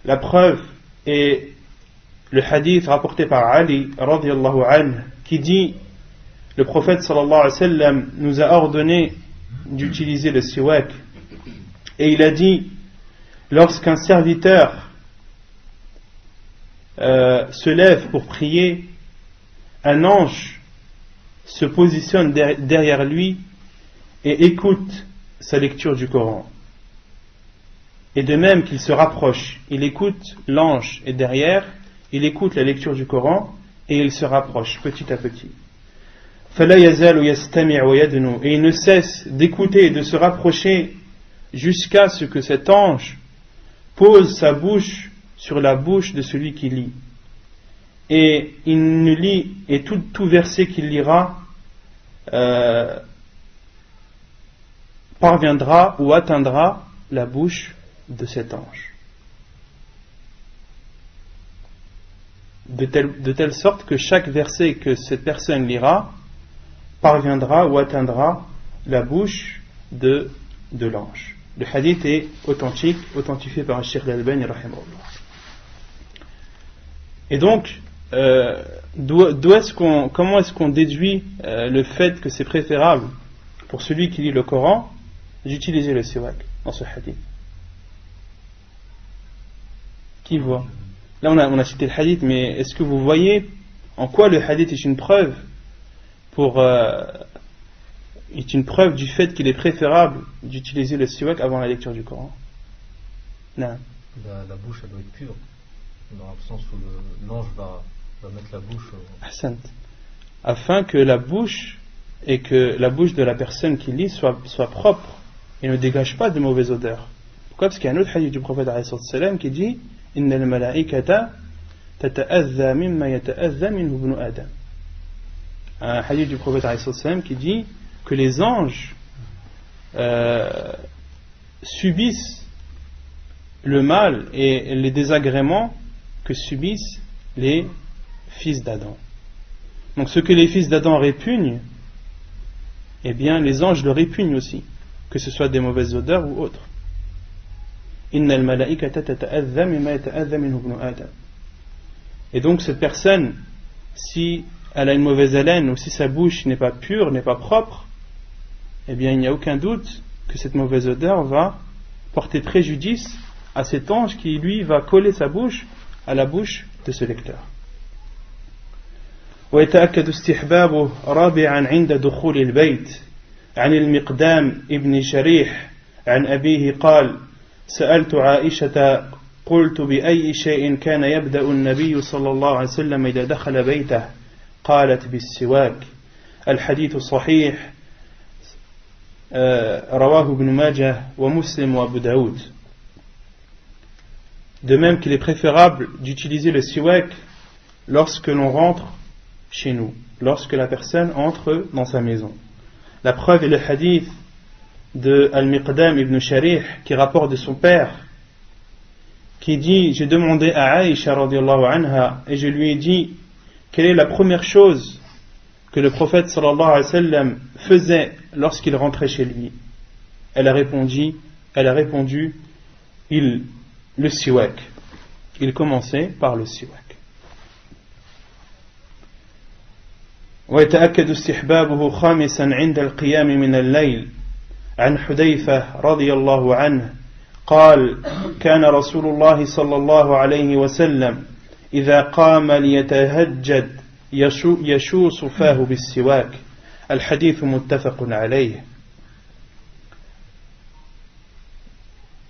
La preuve est le hadith rapporté par Ali radiyallahu anhu qui dit: le prophète sallallahu alayhi wa sallam nous a ordonné d'utiliser le siwak, et il a dit: lorsqu'un serviteur se lève pour prier, un ange se positionne derrière lui et écoute sa lecture du Coran. Et de même qu'il se rapproche, il écoute, l'ange est derrière, il écoute la lecture du Coran et il se rapproche petit à petit. Et il ne cesse d'écouter et de se rapprocher jusqu'à ce que cet ange pose sa bouche sur la bouche de celui qui lit. Et il ne lit, et tout verset qu'il lira parviendra ou atteindra la bouche de cet ange. De telle sorte que chaque verset que cette personne lira parviendra ou atteindra la bouche de l'ange. Le hadith est authentique, authentifié par Cheikh Al-Albani rahimahullah. Et donc, comment est-ce qu'on déduit le fait que c'est préférable pour celui qui lit le Coran d'utiliser le siwak dans ce hadith? Qui voit? Là on a cité le hadith, mais est-ce que vous voyez en quoi le hadith est une preuve est une preuve du fait qu'il est préférable d'utiliser le siwak avant la lecture du Coran? Non. La bouche elle doit être pure, dans le sens où l'ange va mettre la bouche Ahsant. Afin que la bouche de la personne qui lit soit propre et ne dégage pas de mauvaises odeurs. Pourquoi? Parce qu'il y a un autre hadith du prophète alayhi salam qui dit: Innal malaikata tata'adha mimma yata'adha minhu ibnu Adam. Un hadith du prophète alayhi salam qui dit que les anges subissent le mal et les désagréments que subissent les fils d'Adam. Donc ce que les fils d'Adam répugnent, eh bien les anges le répugnent aussi, que ce soit des mauvaises odeurs ou autres. Innal malaikata tata'adha mimma yata'adha minhu ibnu Adam. Et donc cette personne, si elle a une mauvaise haleine ou si sa bouche n'est pas pure, n'est pas propre, eh bien il n'y a aucun doute que cette mauvaise odeur va porter préjudice à cet ange qui lui va coller sa bouche à la bouche de ce lecteur. ويتأكد استحبابه رابعا عند دخول البيت عن المقدام ابن شريح عن أبيه قال: سألت عائشة قلت بأي شيء كان يبدأ النبي صلى الله عليه وسلم إذا دخل بيته؟ قالت: بالسواك. الحديث صحيح، رواه ابن ماجه ومسلم وأبو داود. De même qu'il est préférable d'utiliser le siwak lorsque l'on rentre chez nous, lorsque la personne entre dans sa maison. La preuve est le hadith de Al-Miqdam ibn Sharih qui rapporte de son père, qui dit: j'ai demandé à Aïcha radiyallahu anha et je lui ai dit quelle est la première chose que le prophète sallallahu alayhi wa sallam faisait lorsqu'il rentrait chez lui. Elle a répondu le siwak. Il commençait par le siwak. ويتأكد استحبابه خامسا عند القيام من الليل عن حذيفة رضي الله عنه قال: كان رسول الله صلى الله عليه وسلم إذا قام ليتهجد يشوص فاه بالسواك. الحديث متفق عليه.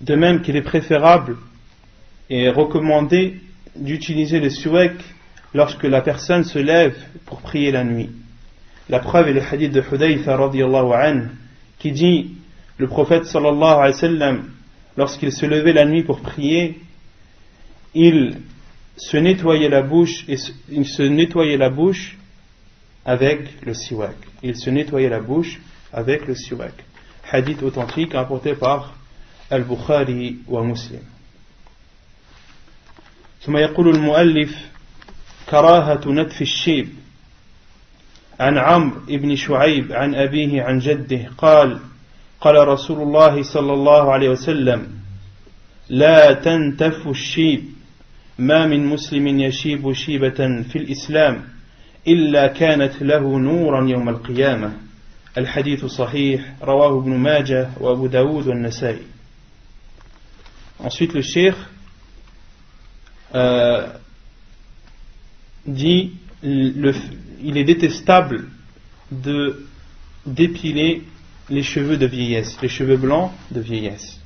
De même qu'il est préférable et recommandé d'utiliser le siwak lorsque la personne se lève pour prier la nuit. La preuve est le hadith de Hudayfa radiyallahu anhu qui dit: le prophète sallallahu alayhi wa sallam, lorsqu'il se levait la nuit pour prier, il se nettoyait la bouche avec le siwak. Il se nettoyait la bouche avec le siwak. Hadith authentique rapporté par Al-Bukhari wa Muslim. ثم يقول المؤلف: كراهة نتف الشيب. عن عمرو بن شعيب عن أبيه عن جده قال: قال رسول الله صلى الله عليه وسلم: لا تنتف الشيب ما من مسلم يشيب شيبة في الإسلام إلا كانت له نورا يوم القيامة. الحديث صحيح رواه ابن ماجه وأبو داود والنسائي. Ensuite le cheikh dit il est détestable d'épiler les cheveux de vieillesse, les cheveux blancs de vieillesse.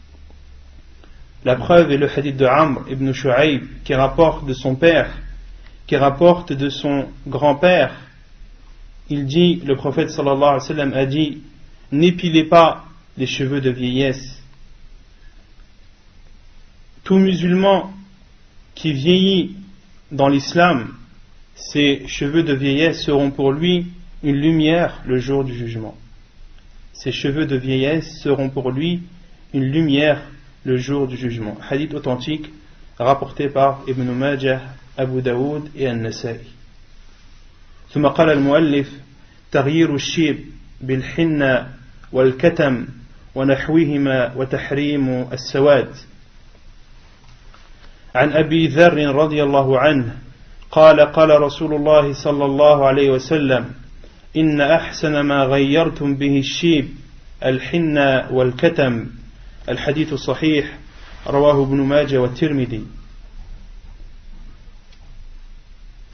La preuve est le hadith de Amr ibn Shu'ayb qui rapporte de son père, qui rapporte de son grand-père. Il dit, le prophète sallallahu alayhi wa sallam a dit, n'épilez pas les cheveux de vieillesse. Tout musulman qui vieillit dans l'islam, ses cheveux de vieillesse seront pour lui une lumière le jour du jugement. Ses cheveux de vieillesse seront pour lui une lumière le jour du jugement. Hadith authentique rapporté par Ibn Majah, Abu Daoud et An-Nasa'i. ثم قال المؤلف تغيير الشيب بالحنة والكتم ونحوهما وتحريم السواد. عن أبي ذر رضي الله عنه قال قال رسول الله صلى الله عليه وسلم إن أحسن ما غيرتم به الشيب الحنة والكتم. الحديث صحيح رواه ابن ماجه والترمذي.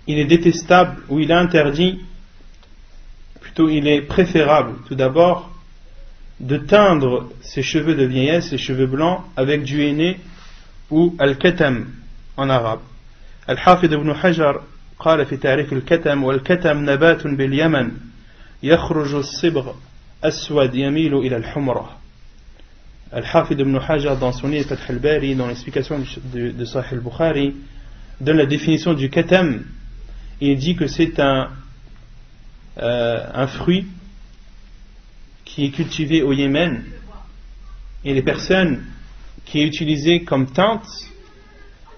Il est détestable ou il est interdit, plutôt il est préférable tout d'abord de teindre ses cheveux de vieillesse, ses cheveux blancs avec du henné ou al-katam en arabe. Al-Hafid ibn Hajar قال في تعريف الكتم والكتم نبات باليمن يخرج الصبغ أسود يميل إلى الحمرة. Al-Hafid ibn Hajar dans son livre Fath al-Bari, dans l'explication de Sahih al-Bukhari, donne la définition du katam. Il dit que c'est un fruit qui est cultivé au Yémen, et les personnes qui est utilisé comme teinte,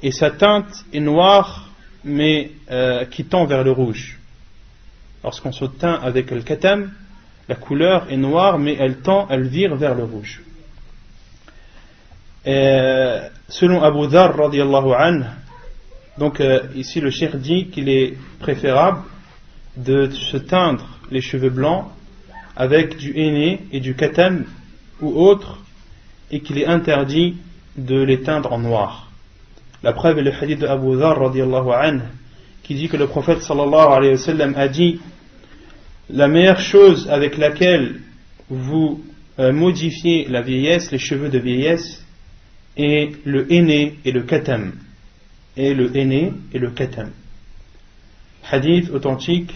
et sa teinte est noire mais qui tend vers le rouge. Lorsqu'on se teint avec le katam, la couleur est noire mais elle vire vers le rouge. Selon Abu Dharr radiyallahu anhu, donc ici le cheikh dit qu'il est préférable de se teindre les cheveux blancs avec du henné et du katam ou autre, et qu'il est interdit de les teindre en noir. La preuve est le hadith de Abu Dharr radiyallahu anhu qui dit que le prophète sallallahu alayhi wa sallam a dit: la meilleure chose avec laquelle vous modifiez la vieillesse, les cheveux de vieillesse, est le henné et le katam. Et le henné et le katam. Hadith authentique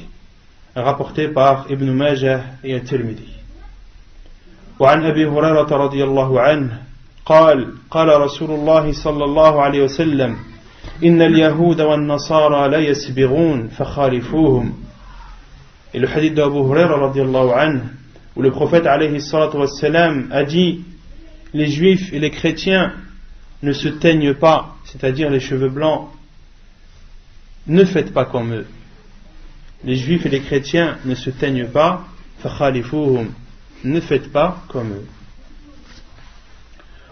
rapporté par Ibn Majah et At-Tirmidhi. وعن أبي هريرة رضي الله عنه قال قال رسول الله صلى الله عليه وسلم إن اليهود والنصارى لا يسبغون فخالفوهم. Et le hadith d'Abu Huraira radiyallahu anhu, où le prophète alayhi salatu wassalam a dit: les juifs et les chrétiens ne se teignent pas, c'est-à-dire les cheveux blancs, ne faites pas comme eux. Les juifs et les chrétiens ne se teignent pas, فخالفوهم, ne faites pas comme eux.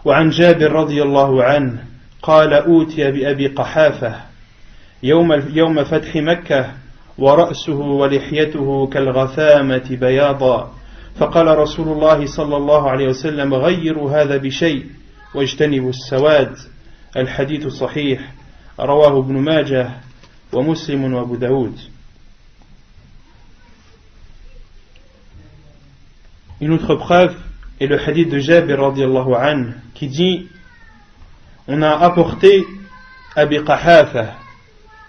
وعن جابر رضي الله عنه قال أوتي بأبي قحافة يوم فتح مكة ورأسه ولحيته كالغثامة بياضا فقال رسول الله صلى الله عليه وسلم غيروا هذا بشيء واجتنبوا السواد. الحديث صحيح رواه ابن ماجه ومسلم وأبو داود. Une autre preuve est le hadith de Jabir radiyallahu anhu qui dit: on a apporté Abi Qahafa.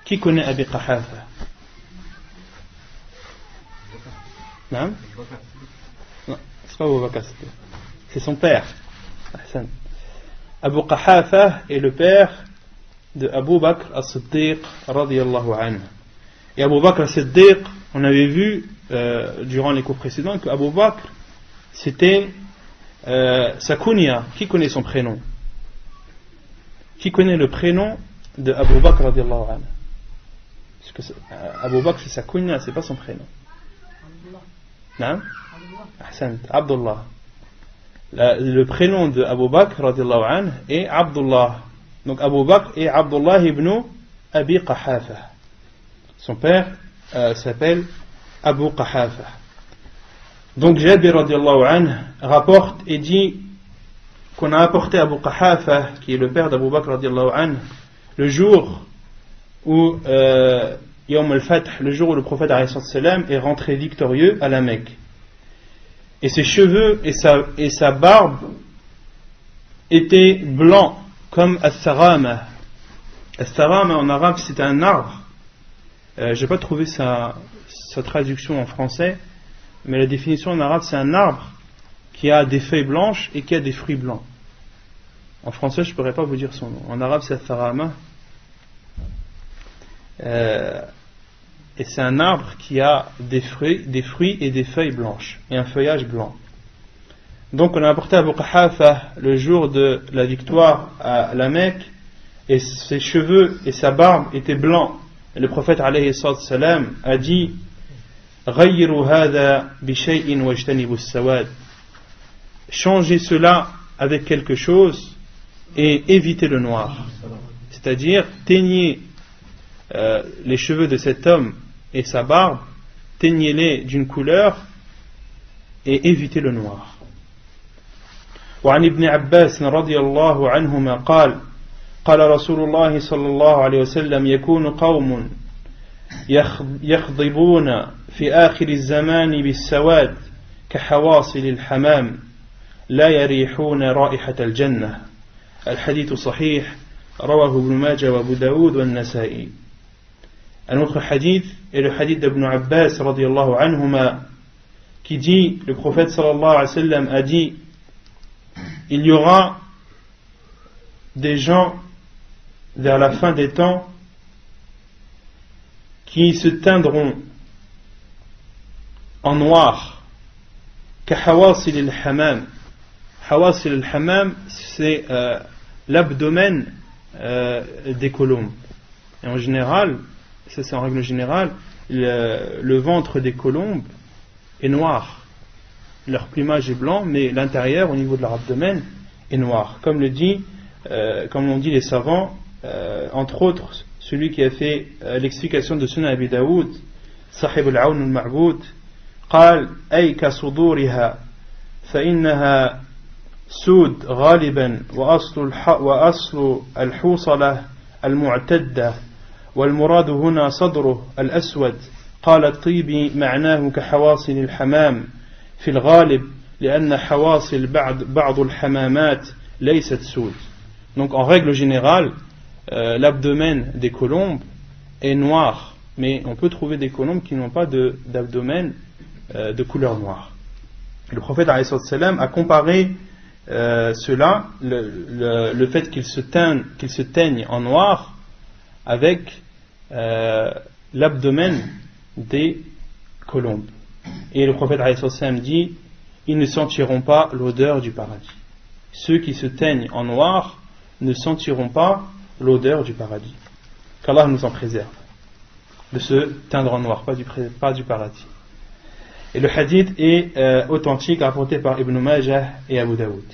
Qui connaît Abi Qahafa? Non, c'est pas Abu Bakr, c'est son père. Abu Qahafa est le père de Abu Bakr as-Siddiq radiyallahu anhu. Et Abu Bakr as-Siddiq, on avait vu durant les cours précédents que Abu Bakr c'était sa kunya. Qui connaît son prénom? Qui connaît le prénom de Abu Bakr radiyallahu anhu? Parce que Abu Bakr c'est sa kunya, c'est pas son prénom. Non? Ahsan, Abdullah. Le prénom de Abu Bakr radiyallahu anhu est Abdullah. Donc Abu Bakr et Abdullah ibn Abi Qahafa. Son père s'appelle Abu Qahafa. Donc Jabir radiallahu anhu rapporte et dit qu'on a apporté Abu Qahafa, qui est le père d'Abu Bakr radiallahu anhu, le jour où Yawm al-Fath, le jour où le prophète alayhi salam est rentré victorieux à la Mecque. Et ses cheveux et sa barbe étaient blancs comme as-sarama. As-sarama en arabe c'est un arbre. Je n'ai pas trouvé sa traduction en français, mais la définition en arabe c'est un arbre qui a des feuilles blanches et qui a des fruits blancs. En français je ne pourrais pas vous dire son nom. En arabe c'est as-sarama. Et c'est un arbre qui a des fruits et des feuilles blanches et un feuillage blanc. Donc on a apporté Abu Qahafa le jour de la victoire à la Mecque, et ses cheveux et sa barbe étaient blancs. Et le prophète alayhi salam a dit Ghayyiru hadha bi shay'in wajtanibu as-sawad. Changez cela avec quelque chose et évitez le noir. C'est-à-dire teignez les cheveux de cet homme et sa barbe, teignez-les d'une couleur et évitez le noir. وعن ابن عباس رضي الله عنهما قال قال رسول الله صلى الله عليه وسلم يكون قوم يخضبون في آخر الزمان بالسواد كحواصل الحمام لا يريحون رائحة الجنة. الحديث صحيح رواه ابن ماجه وابو داود والنسائي. Un autre hadith est le hadith d'Ibn Abbas radiyallahu anhuma qui dit, le prophète sallallahu alayhi wa sallam a dit, il y aura des gens vers la fin des temps qui se teindront en noir, kahawasil al-hamam. Hawasil al-hamam, c'est l'abdomen des colombes. Et en général, ça c'est en règle générale, le ventre des colombes est noir. Leur plumage est blanc, mais l'intérieur, au niveau de leur abdomen, est noir. Comme l'ont dit les savants, entre autres, celui qui a fait l'explication de Sunan Abi Daoud, Sahib al-Awn al-Ma'boud, قال أي كصدورها فإنها سود غالبا وأصل الحوصلة المعتدة والمراد هنا صدره الأسود. قال الطيبي معناه كحواصل الحمام في الغالب لأن حواصل بعض الحمامات ليست سود. Donc en règle générale, l'abdomen des colombes est noir, mais on peut trouver des colombes qui n'ont pas d'abdomen de couleur noire. Le prophète alayhi salam a comparé cela, le fait qu'il se teigne en noir, avec l'abdomen des colombes. Et le prophète alayhi salam dit, ils ne sentiront pas l'odeur du paradis. Ceux qui se teignent en noir ne sentiront pas l'odeur du paradis. Qu'Allah nous en préserve de se teindre en noir, pas du paradis. Et le hadith est authentique, rapporté par Ibn Majah et Abu Daoud.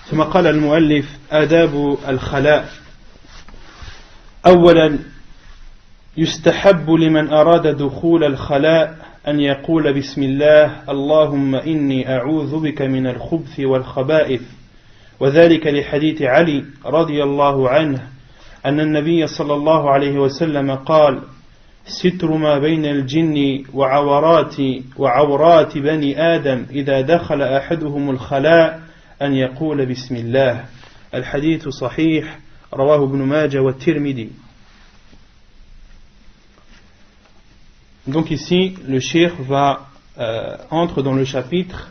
ثم قال المؤلف آداب الخلاء. أولا يستحب لمن أراد دخول الخلاء أن يقول بسم الله اللهم إني أعوذ بك من الخبث والخبائث، وذلك لحديث علي رضي الله عنه أن النبي صلى الله عليه وسلم قال ستر ما بين الجن وعورات بني آدم إذا دخل أحدهم الخلاء أن يقول بسم الله. الحديث صحيح رواه ابن ماجه والترمذي. Donc ici, le cheikh entre dans le chapitre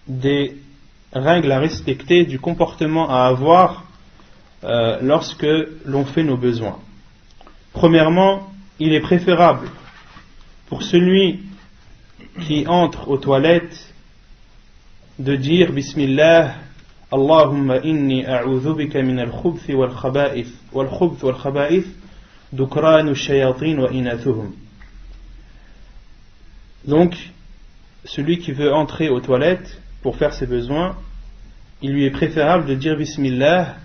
des règles à respecter, du comportement à avoir lorsque l'on fait nos besoins. Premièrement, il est préférable pour celui qui entre aux toilettes de dire Bismillah, Allahumma inni a'udhu bika min al-khubthi wal-khaba'ith. Wal-khubth wal-khaba'ith dukranu shayatin wa inathuhum. Donc, celui qui veut entrer aux toilettes pour faire ses besoins il lui est préférable de dire Bismillah,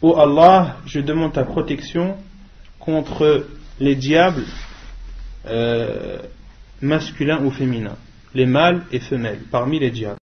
ô Allah, je demande ta protection contre les diables masculins ou féminins, les mâles et femelles parmi les diables.